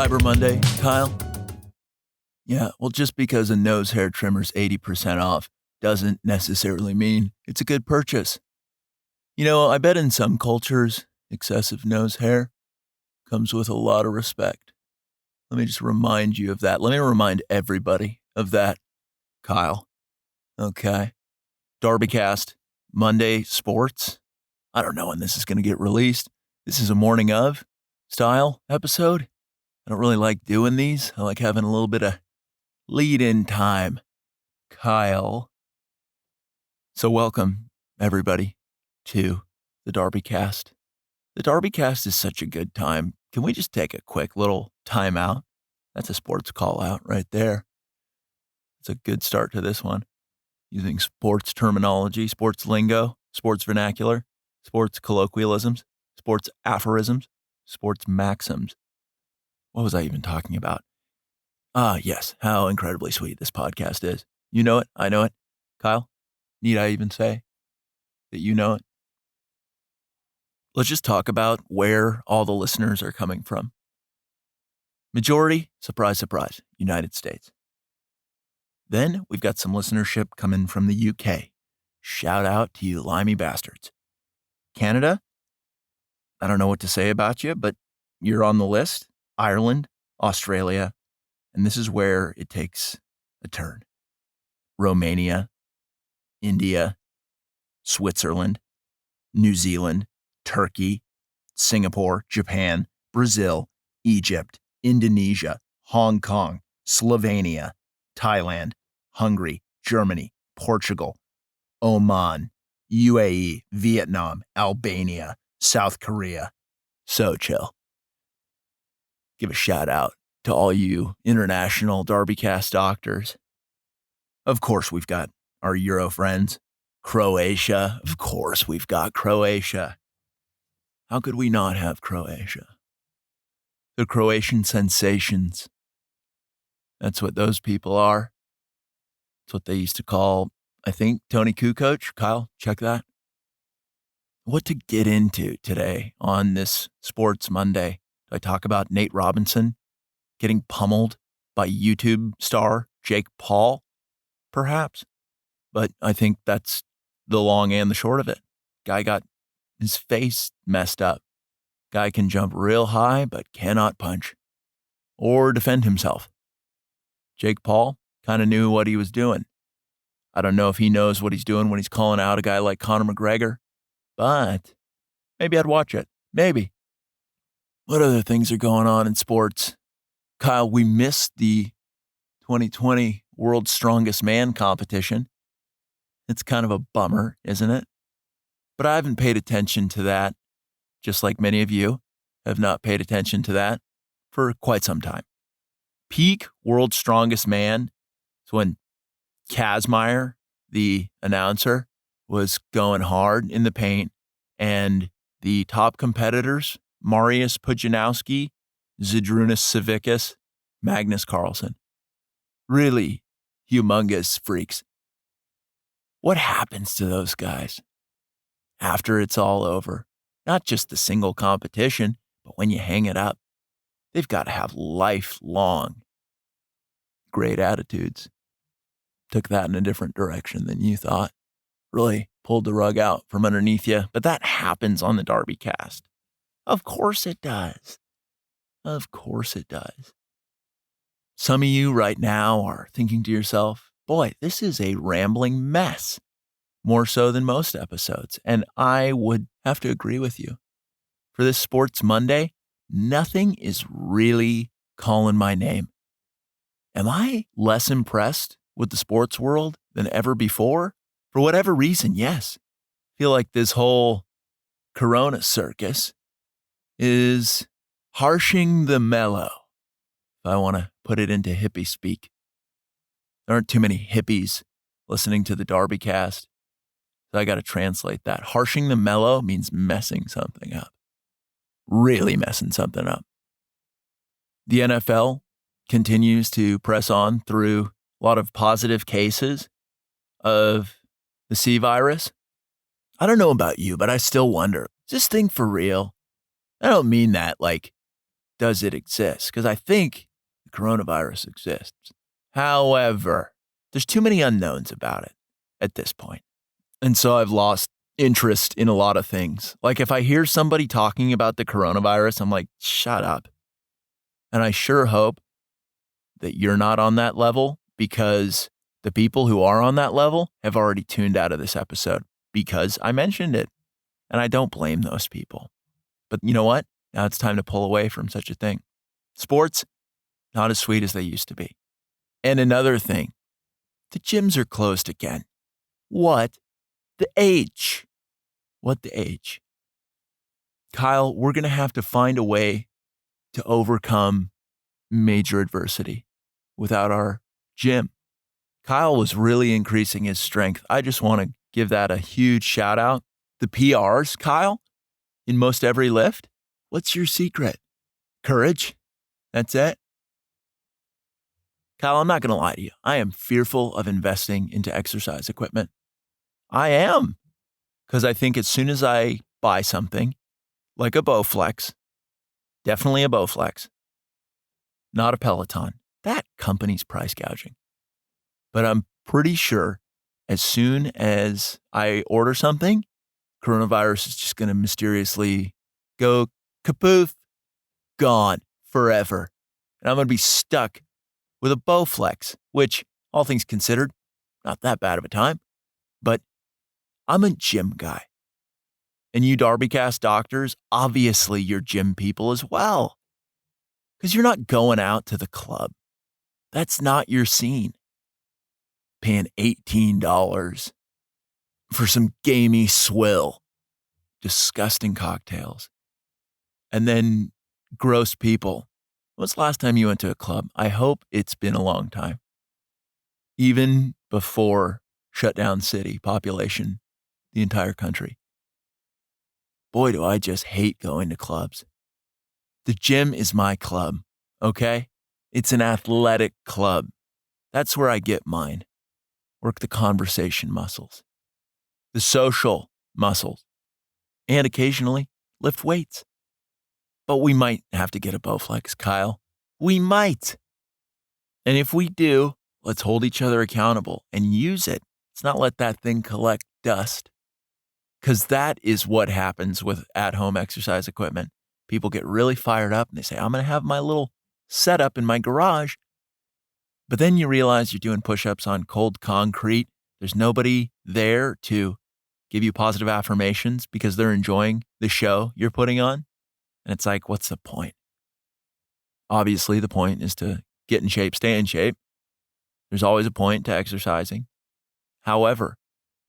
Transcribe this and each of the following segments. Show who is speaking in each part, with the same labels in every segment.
Speaker 1: Cyber Monday, Kyle? Yeah, well, just because a nose hair trimmer's 80% off doesn't necessarily mean it's a good purchase. You know, I bet in some cultures, excessive nose hair comes with a lot of respect. Let me just remind you of that. Let me remind everybody of that, Kyle. Okay. DarbyCast, Monday Sports. I don't know when this is going to get released. This is a morning of style episode. I don't really like doing these. I like having a little bit of lead-in time, Kyle. So welcome, everybody, to the DarbyCast. The DarbyCast is such a good time. Can we just take a quick little time out? That's a sports call out right there. It's a good start to this one. Using sports terminology, sports lingo, sports vernacular, sports colloquialisms, sports aphorisms, sports maxims. What was I even talking about? Yes, how incredibly sweet this podcast is. You know it, I know it. Kyle, need I even say that you know it? Let's just talk about where all the listeners are coming from. Majority, surprise, surprise, United States. Then we've got some listenership coming from the UK. Shout out to you limey bastards. Canada, I don't know what to say about you, but you're on the list. Ireland, Australia, and this is where it takes a turn. Romania, India, Switzerland, New Zealand, Turkey, Singapore, Japan, Brazil, Egypt, Indonesia, Hong Kong, Slovenia, Thailand, Hungary, Germany, Portugal, Oman, UAE, Vietnam, Albania, South Korea. So chill. Give a shout out to all you international DarbyCast doctors. Of course, we've got our Euro friends. Croatia. Of course, we've got Croatia. How could we not have Croatia? The Croatian sensations. That's what those people are. That's what they used to call, I think, Tony Kukoc. Kyle, check that. What to get into today on this Sports Monday? Do I talk about Nate Robinson getting pummeled by YouTube star Jake Paul? Perhaps. But I think that's the long and the short of it. Guy got his face messed up. Guy can jump real high, but cannot punch or defend himself. Jake Paul kind of knew what he was doing. I don't know if he knows what he's doing when he's calling out a guy like Conor McGregor, but maybe I'd watch it. Maybe. What other things are going on in sports? Kyle, we missed the 2020 World's Strongest Man competition. It's kind of a bummer, isn't it? But I haven't paid attention to that, just like many of you have not paid attention to that for quite some time. Peak World's Strongest Man is when Kazmaier, the announcer, was going hard in the paint, and the top competitors, Mariusz Pudzianowski, Zydrunas Savickas, Magnus Carlsen. Really humongous freaks. What happens to those guys after it's all over? Not just the single competition, but when you hang it up, they've got to have lifelong great attitudes. Took that in a different direction than you thought. Really pulled the rug out from underneath you. But that happens on the DarbyCast. Of course it does. Of course it does. Some of you right now are thinking to yourself, boy, this is a rambling mess. More so than most episodes. And I would have to agree with you. For this Sports Monday, nothing is really calling my name. Am I less impressed with the sports world than ever before? For whatever reason, yes. I feel like this whole Corona circus is harshing the mellow, if I want to put it into hippie speak. There aren't too many hippies listening to the DarbyCast, so I got to translate that. Harshing the mellow means messing something up. Really messing something up. The NFL continues to press on through a lot of positive cases of the C virus. I don't know about you, but I still wonder, is this thing for real? I don't mean that like does it exist? Because I think the coronavirus exists. However, there's too many unknowns about it at this point. And so I've lost interest in a lot of things. Like if I hear somebody talking about the coronavirus, I'm like, shut up. And I sure hope that you're not on that level, because the people who are on that level have already tuned out of this episode because I mentioned it. And I don't blame those people. But you know what? Now it's time to pull away from such a thing. Sports, not as sweet as they used to be. And another thing, the gyms are closed again. What the H? What the H? Kyle, we're going to have to find a way to overcome major adversity without our gym. Kyle was really increasing his strength. I just want to give that a huge shout out. The PRs, Kyle, in most every lift. What's your secret? Courage. That's it. Kyle, I'm not going to lie to you. I am fearful of investing into exercise equipment. I am. Because I think as soon as I buy something, like a Bowflex, definitely a Bowflex, not a Peloton, that company's price gouging. But I'm pretty sure as soon as I order something, coronavirus is just going to mysteriously go kapoof, gone forever. And I'm going to be stuck with a Bowflex, which, all things considered, not that bad of a time. But I'm a gym guy. And you DarbyCast doctors, obviously you're gym people as well. Because you're not going out to the club. That's not your scene. Paying $18 for some gamey swill. Disgusting cocktails. And then gross people. When's the last time you went to a club? I hope it's been a long time. Even before shutdown city population, the entire country. Boy, do I just hate going to clubs. The gym is my club, okay? It's an athletic club. That's where I get mine. Work the conversation muscles, the social muscles, and occasionally lift weights. But we might have to get a Bowflex, Kyle. We might. And if we do, let's hold each other accountable and use it. Let's not let that thing collect dust. Because that is what happens with at-home exercise equipment. People get really fired up and they say, I'm going to have my little setup in my garage. But then you realize you're doing push-ups on cold concrete. There's nobody there to give you positive affirmations because they're enjoying the show you're putting on. And it's like, what's the point? Obviously, the point is to get in shape, stay in shape. There's always a point to exercising. However,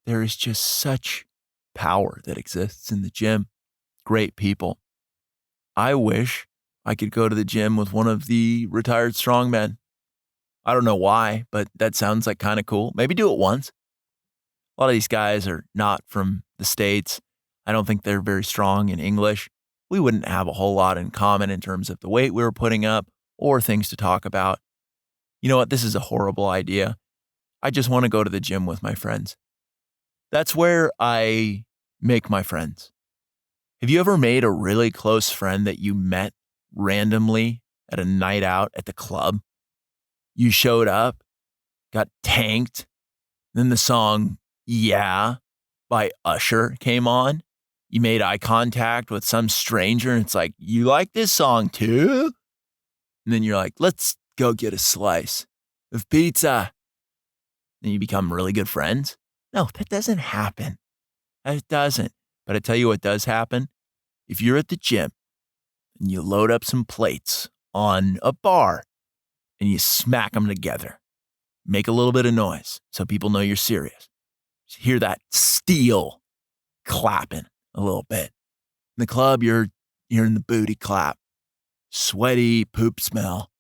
Speaker 1: there is just such power that exists in the gym. Great people. I wish I could go to the gym with one of the retired strongmen. I don't know why, but that sounds like kind of cool. Maybe do it once. A lot of these guys are not from the States. I don't think they're very strong in English. We wouldn't have a whole lot in common in terms of the weight we were putting up or things to talk about. You know what? This is a horrible idea. I just want to go to the gym with my friends. That's where I make my friends. Have you ever made a really close friend that you met randomly at a night out at the club? You showed up, got tanked, then the song Yeah by Usher came on. You made eye contact with some stranger and it's like, you like this song too? And then you're like, let's go get a slice of pizza. And you become really good friends. No, that doesn't happen. That doesn't. But I tell you what does happen. If you're at the gym and you load up some plates on a bar and you smack them together, make a little bit of noise so people know you're serious. You hear that steel clapping a little bit. In the club, you're hearing the booty clap. Sweaty poop smell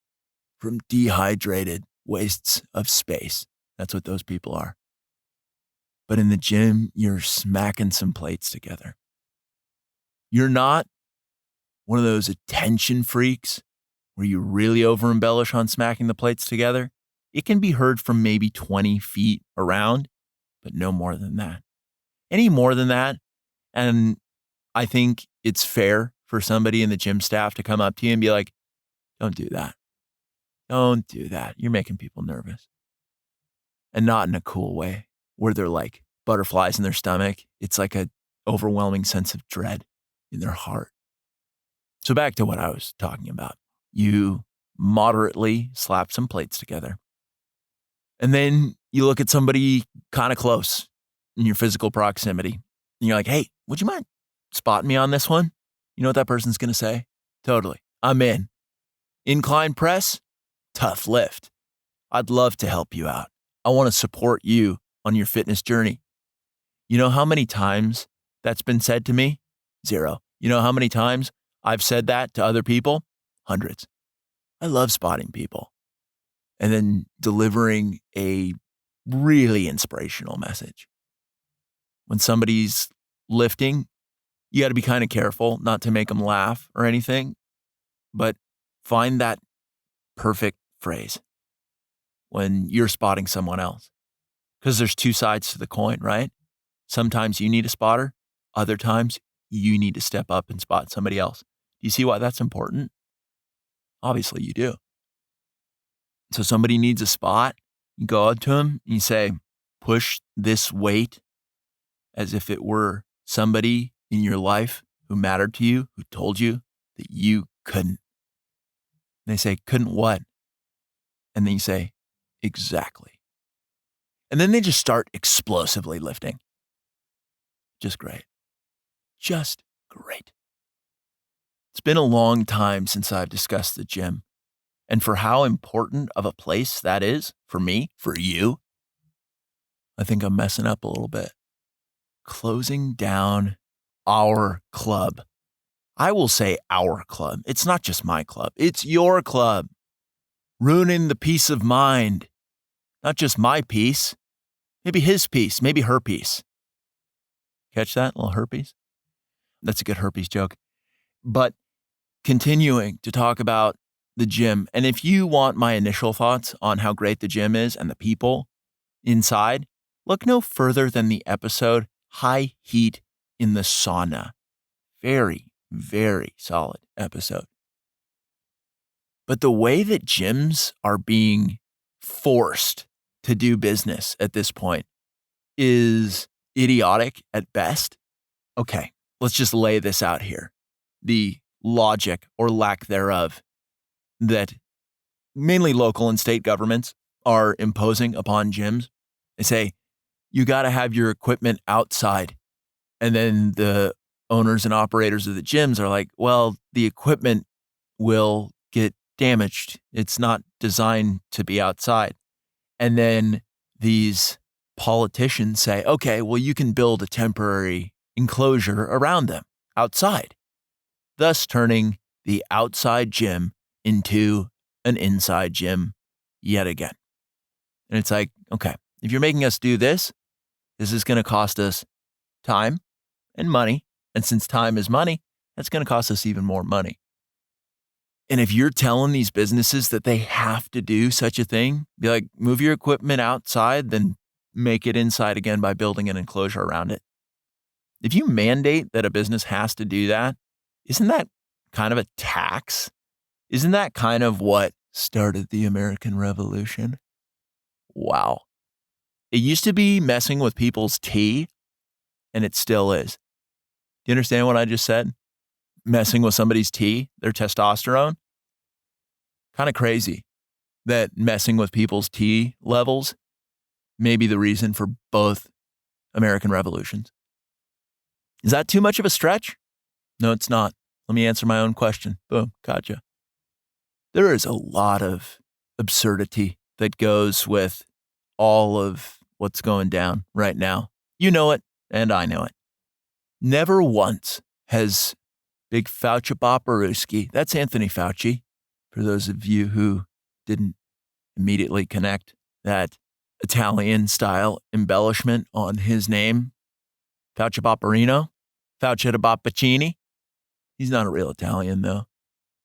Speaker 1: from dehydrated wastes of space. That's what those people are. But in the gym, you're smacking some plates together. You're not one of those attention freaks where you really over embellish on smacking the plates together. It can be heard from maybe 20 feet around, but no more than that. Any more than that, and I think it's fair for somebody in the gym staff to come up to you and be like, Don't do that. Don't do that. You're making people nervous. And not in a cool way where they're like butterflies in their stomach. It's like a overwhelming sense of dread in their heart. So back to what I was talking about. You moderately slap some plates together. And then you look at somebody kind of close in your physical proximity. And you're like, hey, would you mind spotting me on this one? You know what that person's going to say? Totally. I'm in. Incline press, tough lift. I'd love to help you out. I want to support you on your fitness journey. You know how many times that's been said to me? 0. You know how many times I've said that to other people? Hundreds. I love spotting people and then delivering a really inspirational message. When somebody's lifting, you got to be kind of careful not to make them laugh or anything, but find that perfect phrase when you're spotting someone else. Because there's two sides to the coin, right? Sometimes you need a spotter. Other times you need to step up and spot somebody else. Do you see why that's important? Obviously you do. So somebody needs a spot. You go out to them and you say, push this weight as if it were somebody in your life who mattered to you, who told you that you couldn't. And they say, couldn't what? And then you say, exactly. And then they just start explosively lifting. Just great. Just great. It's been a long time since I've discussed the gym. And for how important of a place that is for me, for you, I think I'm messing up a little bit. Closing down our club. I will say our club. It's not just my club. It's your club. Ruining the peace of mind. Not just my peace. Maybe his peace. Maybe her peace. Catch that? A little herpes? That's a good herpes joke. But continuing to talk about the gym. And if you want my initial thoughts on how great the gym is and the people inside, look no further than the episode High Heat in the Sauna. Very, very solid episode. But the way that gyms are being forced to do business at this point is idiotic at best. Okay, let's just lay this out here. The logic or lack thereof that mainly local and state governments are imposing upon gyms. They say, you got to have your equipment outside. And then the owners and operators of the gyms are like, well, the equipment will get damaged. It's not designed to be outside. And then these politicians say, okay, well, you can build a temporary enclosure around them outside, thus turning the outside gym into an inside gym yet again. And it's like, okay, if you're making us do this, this is going to cost us time and money. And since time is money, that's going to cost us even more money. And if you're telling these businesses that they have to do such a thing, be like, move your equipment outside, then make it inside again by building an enclosure around it. If you mandate that a business has to do that, isn't that kind of a tax? Isn't that kind of what started the American Revolution? Wow. It used to be messing with people's tea, and it still is. Do you understand what I just said? Messing with somebody's tea, their testosterone. Kind of crazy that messing with people's tea levels may be the reason for both American revolutions. Is that too much of a stretch? No, it's not. Let me answer my own question. Boom, gotcha. There is a lot of absurdity that goes with all of what's going down right now. You know it, and I know it. Never once has Big Fauci Paparuski, that's Anthony Fauci, for those of you who didn't immediately connect that Italian-style embellishment on his name, Fauci Paparino, Fauci Pappacini. He's not a real Italian, though,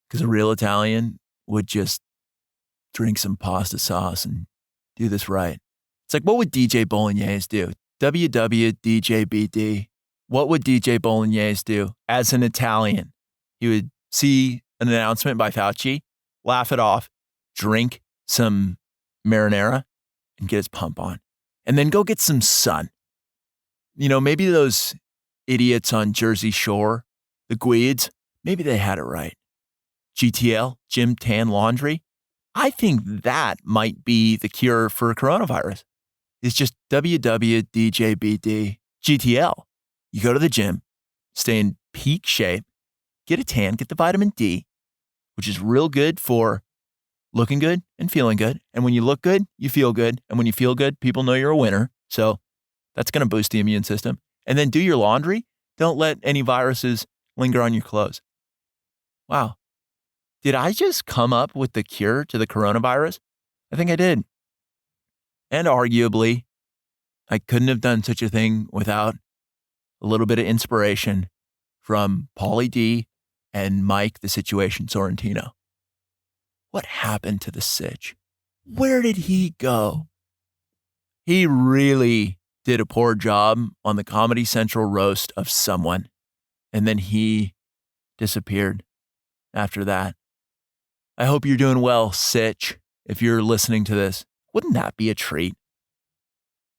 Speaker 1: because a real Italian would just drink some pasta sauce and do this right. It's like, what would DJ Bolognese do? WWDJBD. What would DJ Bolognese do as an Italian? He would see an announcement by Fauci laugh it off, drink some marinara, and get his pump on. And then go get some sun. Maybe those idiots on Jersey Shore, the Gweeds, maybe they had it right. GTL, Gym Tan Laundry. I think that might be the cure for coronavirus. It's just WWDJBD GTL. You go to the gym, stay in peak shape, get a tan, get the vitamin D, which is real good for looking good and feeling good. And when you look good, you feel good. And when you feel good, people know you're a winner. So that's going to boost the immune system. And then do your laundry. Don't let any viruses linger on your clothes. Wow. Did I just come up with the cure to the coronavirus? I think I did. And arguably, I couldn't have done such a thing without a little bit of inspiration from Pauly D and Mike, the Situation Sorrentino. What happened to the Sitch? Where did he go? He really did a poor job on the Comedy Central roast of someone, and then he disappeared after that. I hope you're doing well, Sitch, if you're listening to this. Wouldn't that be a treat?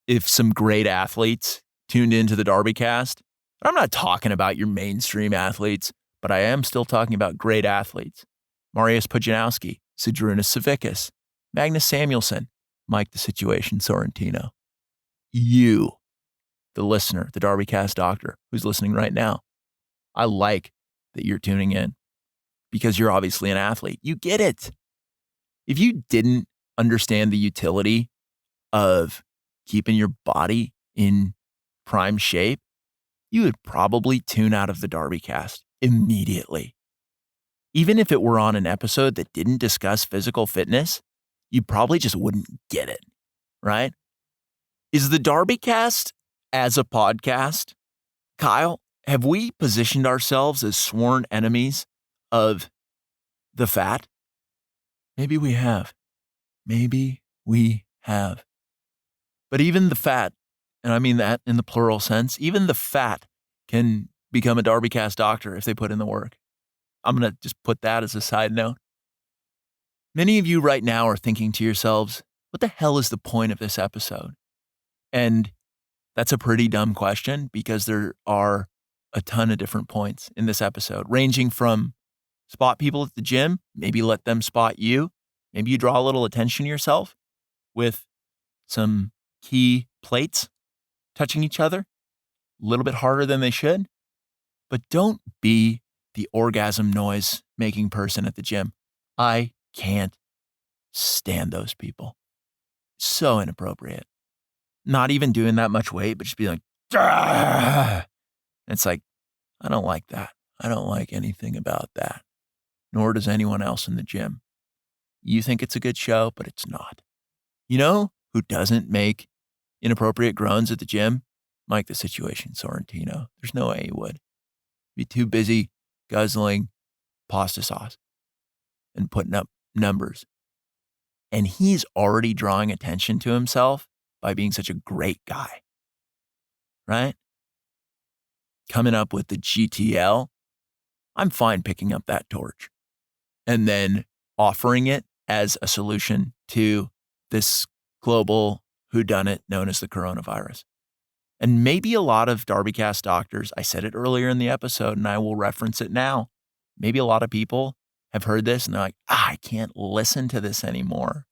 Speaker 1: If some great athletes tuned into the DarbyCast. I'm not talking about your mainstream athletes, but I am still talking about great athletes. Mariusz Pudzianowski, Zydrunas Savickas, Magnus Samuelsson, Mike the Situation Sorrentino. You, the listener, the DarbyCast doctor who's listening right now. I like that you're tuning in because you're obviously an athlete. You get it. If you didn't understand the utility of keeping your body in prime shape, you would probably tune out of the DarbyCast immediately. Even if it were on an episode that didn't discuss physical fitness, you probably just wouldn't get it, right? Is the DarbyCast as a podcast? Kyle, have we positioned ourselves as sworn enemies of the fat? Maybe we have. Maybe we have. But even the fat, and I mean that in the plural sense, even the fat can become a DarbyCast doctor if they put in the work. I'm going to just put that as a side note. Many of you right now are thinking to yourselves, what the hell is the point of this episode? And that's a pretty dumb question because there are a ton of different points in this episode, ranging from spot people at the gym, maybe let them spot you. Maybe you draw a little attention to yourself with some key plates touching each other a little bit harder than they should. But don't be the orgasm noise making person at the gym. I can't stand those people. So inappropriate. Not even doing that much weight, but just being like, "Argh!" It's like, I don't like that. I don't like anything about that. Nor does anyone else in the gym. You think it's a good show, but it's not. You know who doesn't make inappropriate groans at the gym? Mike the Situation Sorrentino. There's no way he would. Be too busy guzzling pasta sauce and putting up numbers. And he's already drawing attention to himself by being such a great guy, right? Coming up with the GTL, I'm fine picking up that torch and then offering it as a solution to this global whodunit known as the coronavirus. And maybe a lot of DarbyCast doctors, I said it earlier in the episode and I will reference it now. Maybe a lot of people have heard this and they're like, I can't listen to this anymore.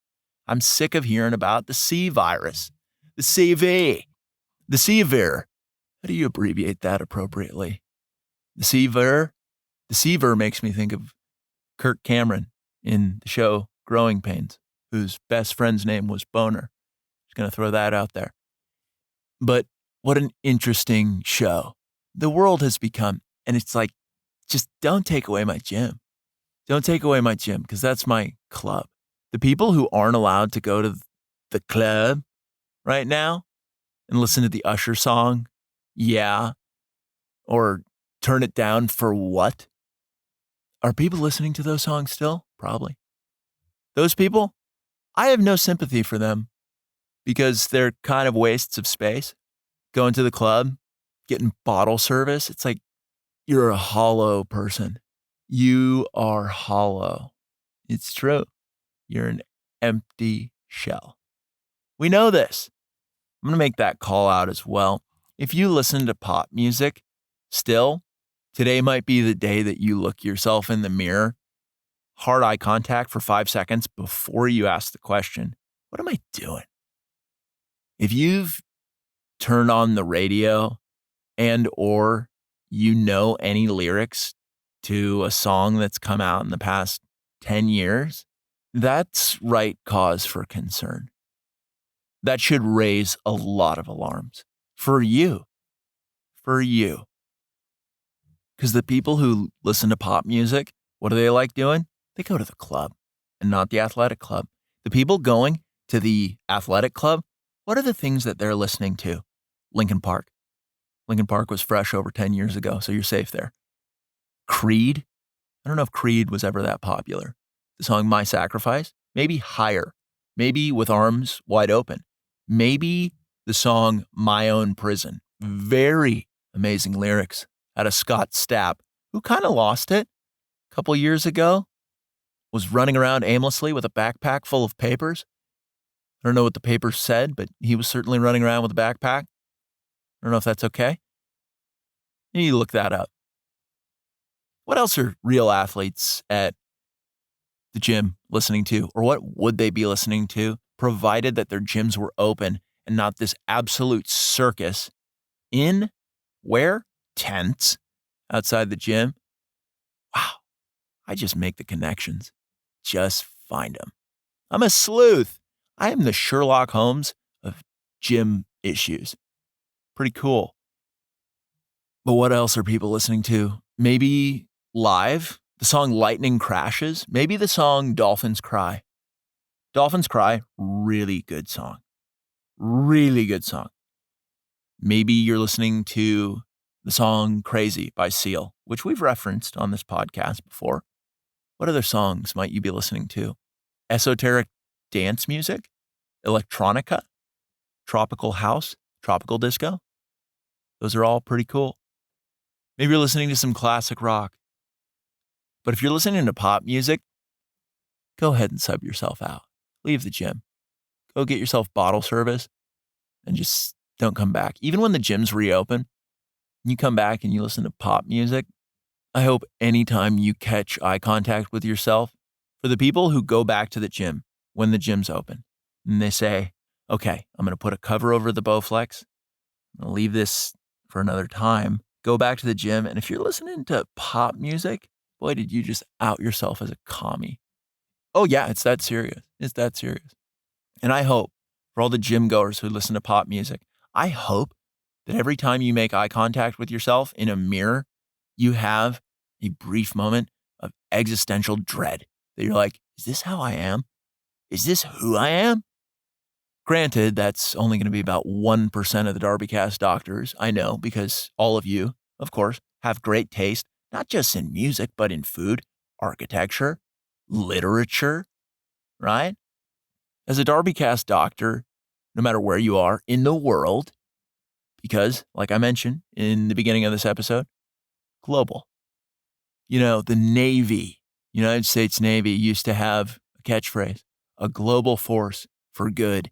Speaker 1: I'm sick of hearing about the C virus, the CV, the CVIR. How do you abbreviate that appropriately? The CVIR? The CVIR makes me think of Kirk Cameron in the show Growing Pains, whose best friend's name was Boner. Just going to throw that out there. But what an interesting show the world has become. And it's like, just don't take away my gym. Don't take away my gym because that's my club. The people who aren't allowed to go to the club right now and listen to the Usher song, yeah, or Turn It Down for What? Are people listening to those songs still? Probably. Those people, I have no sympathy for them because they're kind of wastes of space. Going to the club, getting bottle service, it's like you're a hollow person. You are hollow. It's true. You're an empty shell. We know this. I'm going to make that call out as well. If you listen to pop music, still, today might be the day that you look yourself in the mirror, hard eye contact for 5 seconds before you ask the question, what am I doing? If you've turned on the radio and or you know any lyrics to a song that's come out in the past 10 years, that's right cause for concern. That should raise a lot of alarms for you. Because the people who listen to pop music, what do they like doing? They go to the club and not the athletic club. The people going to the athletic club, what are the things that they're listening to? Linkin Park. Linkin Park was fresh over 10 years ago, so you're safe there. Creed. I don't know if Creed was ever that popular. The song My Sacrifice, maybe Higher, maybe With Arms Wide Open, maybe the song My Own Prison. Very amazing lyrics out of Scott Stapp, who kind of lost it a couple years ago, was running around aimlessly with a backpack full of papers. I don't know what the papers said, but he was certainly running around with a backpack. I don't know if that's okay. You need to look that up. What else are real athletes at the gym listening to? Or what would they be listening to, provided that their gyms were open and not this absolute circus in where? Tents outside the gym. Wow. I just make the connections. Just find them. I'm a sleuth. I am the Sherlock Holmes of gym issues. Pretty cool. But what else are people listening to? Maybe live, the song Lightning Crashes. Maybe the song Dolphins Cry. Dolphins Cry, really good song. Really good song. Maybe you're listening to the song Crazy by Seal, which we've referenced on this podcast before. What other songs might you be listening to? Esoteric dance music? Electronica? Tropical house? Tropical disco? Those are all pretty cool. Maybe you're listening to some classic rock. But if you're listening to pop music, go ahead and sub yourself out. Leave the gym. Go get yourself bottle service and just don't come back. Even when the gyms reopen, you come back and you listen to pop music. I hope anytime you catch eye contact with yourself, for the people who go back to the gym when the gym's open and they say, okay, I'm going to put a cover over the Bowflex. I'm going to leave this for another time. Go back to the gym. And if you're listening to pop music, boy, did you just out yourself as a commie. Oh yeah, it's that serious. It's that serious. And I hope for all the gym goers who listen to pop music, I hope that every time you make eye contact with yourself in a mirror, you have a brief moment of existential dread that you're like, is this how I am? Is this who I am? Granted, that's only going to be about 1% of the DarbyCast doctors, I know, because all of you, of course, have great taste, not just in music, but in food, architecture, literature, right? As a DarbyCast doctor, no matter where you are in the world, because, like I mentioned in the beginning of this episode, global. You know, the Navy, United States Navy, used to have a catchphrase, a global force for good.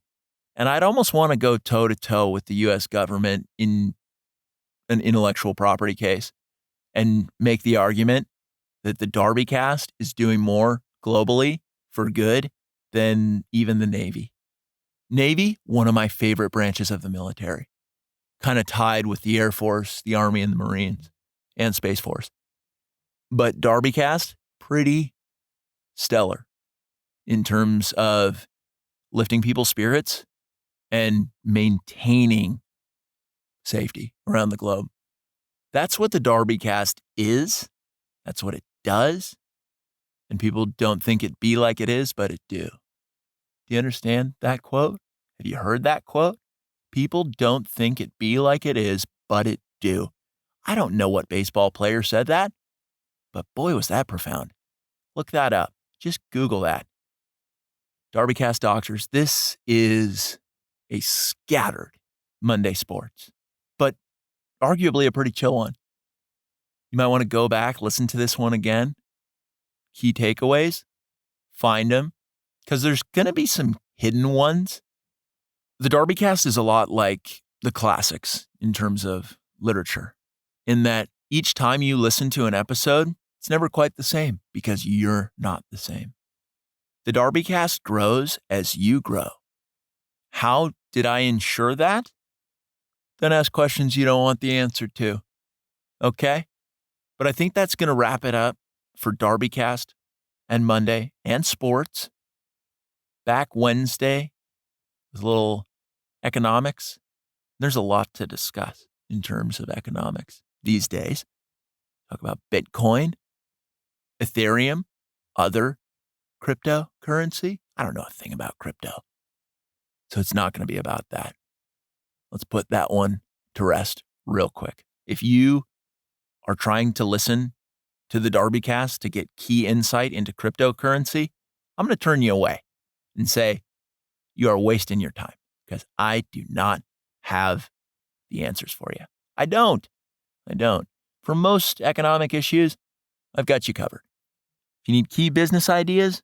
Speaker 1: And I'd almost want to go toe-to-toe with the U.S. government in an intellectual property case and make the argument that the DarbyCast is doing more globally for good than even the Navy. Navy, one of my favorite branches of the military, kind of tied with the Air Force, the Army, and the Marines, and Space Force. But DarbyCast, pretty stellar in terms of lifting people's spirits and maintaining safety around the globe. That's what the DarbyCast is. That's what it does. And people don't think it be like it is, but it do. Do you understand that quote? Have you heard that quote? People don't think it be like it is, but it do. I don't know what baseball player said that, but boy, was that profound. Look that up. Just Google that. DarbyCast doctors, this is a scattered Monday sports, but arguably a pretty chill one. You might want to go back, listen to this one again. Key takeaways: find them, because there's going to be some hidden ones. The DarbyCast is a lot like the classics in terms of literature, in that each time you listen to an episode, it's never quite the same because you're not the same. The DarbyCast grows as you grow. How did I ensure that? Don't ask questions you don't want the answer to. Okay? But I think that's going to wrap it up for DarbyCast and Monday and sports. Back Wednesday with a little economics. There's a lot to discuss in terms of economics these days. Talk about Bitcoin, Ethereum, other cryptocurrency. I don't know a thing about crypto. So it's not going to be about that. Let's put that one to rest real quick. If you are trying to listen to the DarbyCast to get key insight into cryptocurrency, I'm going to turn you away and say you are wasting your time because I do not have the answers for you. I don't. For most economic issues, I've got you covered. If you need key business ideas,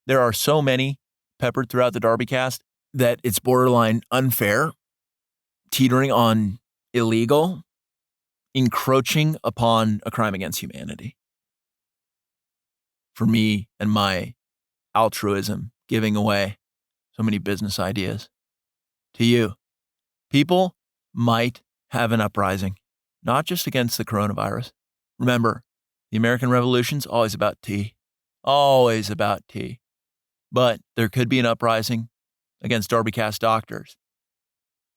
Speaker 1: there are so many peppered throughout the DarbyCast that it's borderline unfair, teetering on illegal, encroaching upon a crime against humanity. For me and my altruism, giving away so many business ideas to you. People might have an uprising, not just against the coronavirus. Remember, the American Revolution's always about tea. Always about tea. But there could be an uprising against DarbyCast doctors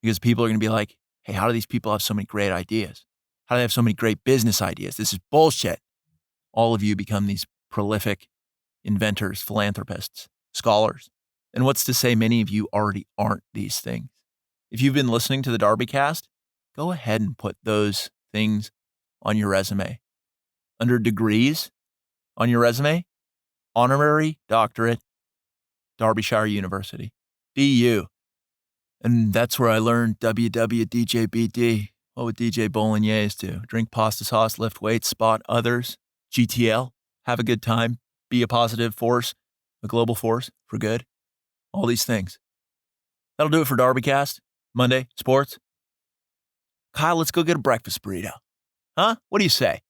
Speaker 1: because people are going to be like, hey, how do these people have so many great ideas? How do they have so many great business ideas? This is bullshit. All of you become these prolific inventors, philanthropists, scholars. And what's to say many of you already aren't these things? If you've been listening to the DarbyCast, go ahead and put those things on your resume. Under degrees on your resume, honorary doctorate, Darbyshire University, DU. And that's where I learned WWDJBD. What would DJ Bolognese do? Drink pasta sauce, lift weights, spot others, GTL, have a good time, be a positive force, a global force for good. All these things. That'll do it for DarbyCast, Monday, sports. Kyle, let's go get a breakfast burrito. Huh? What do you say?